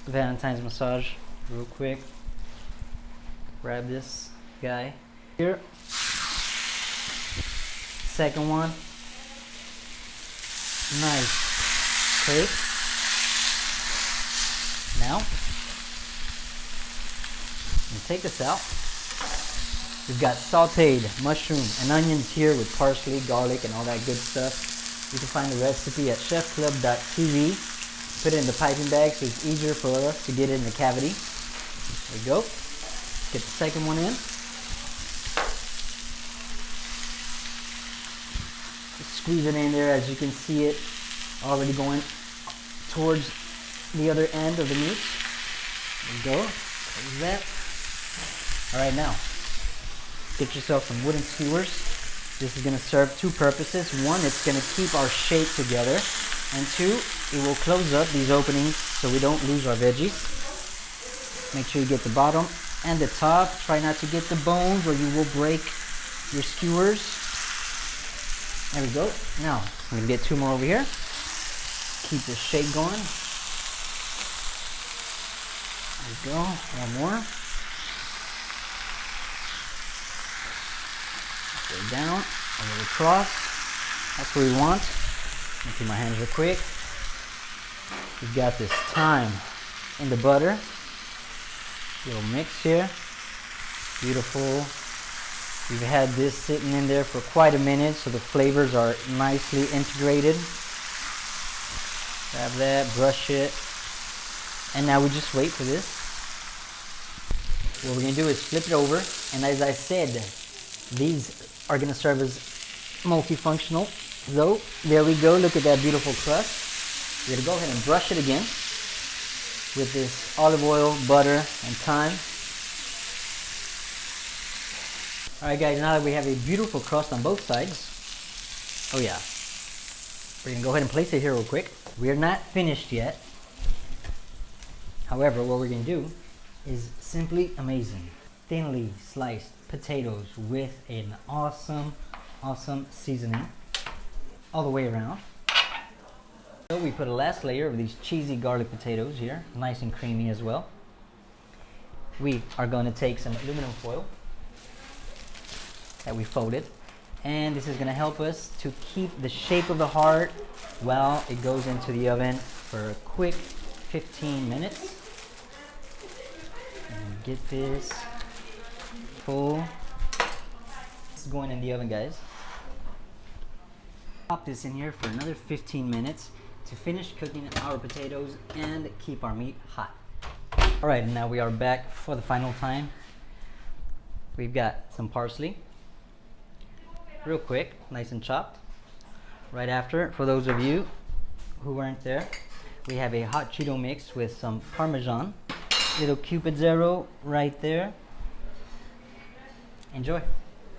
Valentine's massage real quick. Grab this guy here. Second one. Nice. Okay. Now, take this out. We've got sauteed mushroom and onions here with parsley, garlic, and all that good stuff. You can find the recipe at chefclub.tv. Put it in the piping bag so it's easier for us to get it in the cavity. There we go. Get the second one in. Just squeeze it in there. As you can see it already going towards the other end of the meat. There we go. Close that. Alright, now get yourself some wooden skewers. This is going to serve two purposes. One, it's going to keep our shape together. And two, it will close up these openings so we don't lose our veggies. Make sure you get the bottom and the top. Try not to get the bones or you will break your skewers. There we go. Now, I'm going to get two more over here. Keep the shape going. There we go. One more. Go down, a little across. That's what we want. Let me clean my hands real quick. We've got this thyme in the butter. Little mix here. Beautiful. We've had this sitting in there for quite a minute, so the flavors are nicely integrated. Grab that, brush it, and now we just wait for this. What we're going to do is flip it over, and as I said, these are going to serve as multifunctional. So there we go. Look at that beautiful crust. We're going to go ahead and brush it again with this olive oil, butter, and thyme. Alright guys, now that we have a beautiful crust on both sides, oh yeah, we're going to go ahead and place it here real quick. We're not finished yet. However, what we're going to do is simply amazing. Thinly sliced potatoes with an awesome seasoning all the way around. So we put a last layer of these cheesy garlic potatoes here, nice and creamy as well. We are going to take some aluminum foil that we folded, and this is going to help us to keep the shape of the heart while it goes into the oven for a quick 15 minutes. And get this full. This is going in the oven, guys. Pop this in here for another 15 minutes to finish cooking our potatoes and keep our meat hot. Alright, now we are back for the final time. We've got some parsley, real quick, nice and chopped. Right after, for those of you who weren't there, we have a hot Cheeto mix with some Parmesan, little Cupid Zero right there. Enjoy.